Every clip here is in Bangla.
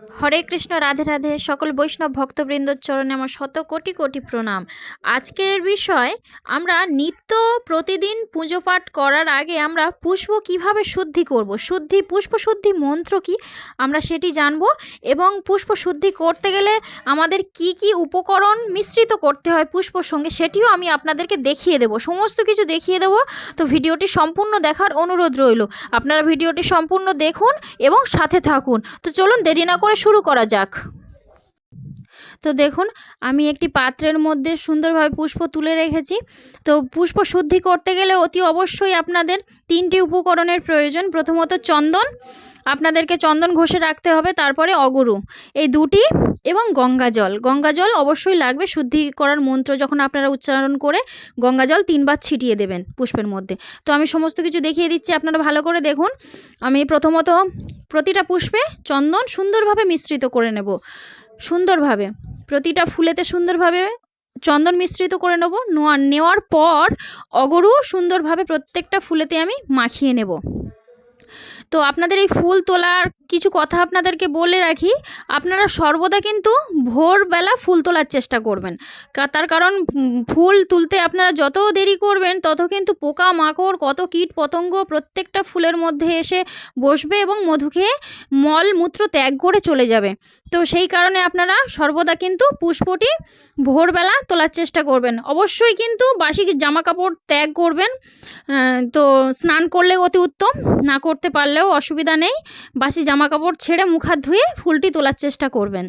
হরে কৃষ্ণ, রাধে রাধে। সকল বৈষ্ণব ভক্তবৃন্দর চরণে আমার শত কোটি কোটি প্রণাম। আজকের বিষয়, আমরা নিত্য প্রতিদিন পুজো পাঠ করার আগে আমরা পুষ্প কিভাবে শুদ্ধি করব, পুষ্প শুদ্ধি মন্ত্র কি আমরা সেটি জানব। এবং পুষ্প শুদ্ধি করতে গেলে আমাদের কি কি উপকরণ মিশ্রিত করতে হয় পুষ্পর সঙ্গে, সেটিও আমি আপনাদেরকে দেখিয়ে দেব, সমস্ত কিছু দেখিয়ে দেব। তো ভিডিওটি সম্পূর্ণ দেখার অনুরোধ রইল। আপনারা ভিডিওটি সম্পূর্ণ দেখুন এবং সাথে থাকুন। তো চলুন দেরি না করে শুরু করা যাক। তো দেখুন, আমি একটি পাত্রের মধ্যে সুন্দরভাবে পুষ্প তুলে রেখেছি। তো পুষ্প শুদ্ধি করতে গেলে অতি অবশ্যই আপনাদের তিনটি উপকরণের প্রয়োজন। প্রথমত চন্দন, আপনাদেরকে চন্দন ঘষে রাখতে হবে। তারপরে অগুরু, এই দুটি, এবং গঙ্গা জল অবশ্যই লাগবে। শুদ্ধি করার মন্ত্র যখন আপনারা উচ্চারণ করে গঙ্গা জল 3 বার ছিটিয়ে দেবেন পুষ্পের মধ্যে। তো আমি সমস্ত কিছু দেখিয়ে দিচ্ছি, আপনারা ভালো করে দেখুন। আমি প্রথমত প্রতিটা পুষ্পে চন্দন সুন্দরভাবে মিশ্রিত করে নেব। সুন্দরভাবে প্রতিটা ফুলেতে সুন্দরভাবে চন্দন মিশ্রিত করে নেওয়ার পর অগরু সুন্দরভাবে প্রত্যেকটা ফুলেতে আমি মাখিয়ে নেব। তো আপনাদের এই ফুল তোলার কিছু কথা আপনাদেরকে বলে রাখি, আপনারা সর্বদা কিন্তু ভোরবেলা ফুল তোলার চেষ্টা করবেন। তার কারণ ফুল তুলতে আপনারা যত দেরি করবেন তত কিন্তু পোকা মাকড়, কত কীট পতঙ্গ প্রত্যেকটা ফুলের মধ্যে এসে বসবে এবং মধু খেয়ে মলমূত্র ত্যাগ করে চলে যাবে। তো সেই কারণে আপনারা সর্বদা কিন্তু পুষ্পটি ভোরবেলা তোলার চেষ্টা করবেন। অবশ্যই কিন্তু বাসি জামা কাপড় ত্যাগ করবেন। তো স্নান করলে অতি উত্তম, না করতে পারলেও অসুবিধা নেই। বাসি জামা কাপড় ছেড়ে মুখ হাত ধুয়ে ফুলটি তোলার চেষ্টা করবেন।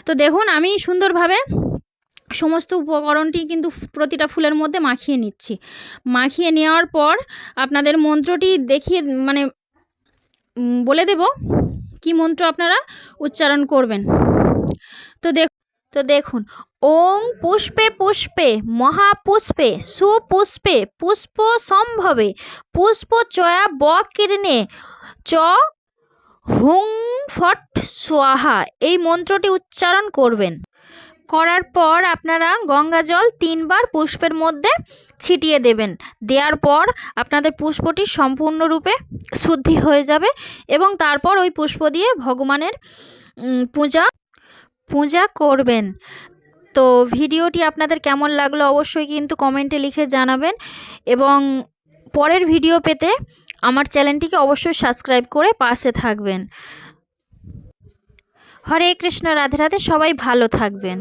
তো দেখুন, আমি সুন্দরভাবে সমস্ত উপকরণটি কিন্তু প্রতিটা ফুলের মধ্যে মাখিয়ে নিচ্ছি। মাখিয়ে নেওয়ার পর আপনাদের মন্ত্রটি দেখিয়ে বলে দেব কি মন্ত্র আপনারা উচ্চারণ করবেন। তো দেখুন, ওং পুষ্পে পুষ্পে মহাপুষ্পে সুপুষ্পে পুষ্প সম্ভবে পুষ্প চয়া বকীর্ণে চ হুং ফট স্বাহা, এই মন্ত্রটি উচ্চারণ করবেন। করার পর আপনারা গঙ্গা জল 3 বার পুষ্পের মধ্যে ছিটিয়ে দেবেন। দেওয়ার পর আপনাদের পুষ্পটি সম্পূর্ণরূপে শুদ্ধি হয়ে যাবে এবং তারপর ওই পুষ্প দিয়ে ভগবানের পূজা করবেন। তো ভিডিওটি আপনাদের কেমন লাগলো অবশ্যই কিন্তু কমেন্টে লিখে জানাবেন এবং পরের ভিডিও পেতে আমার চ্যানেলটিকে অবশ্যই সাবস্ক্রাইব করে পাশে থাকবেন। হরে কৃষ্ণ, রাধে রাধে। সবাই ভালো থাকবেন।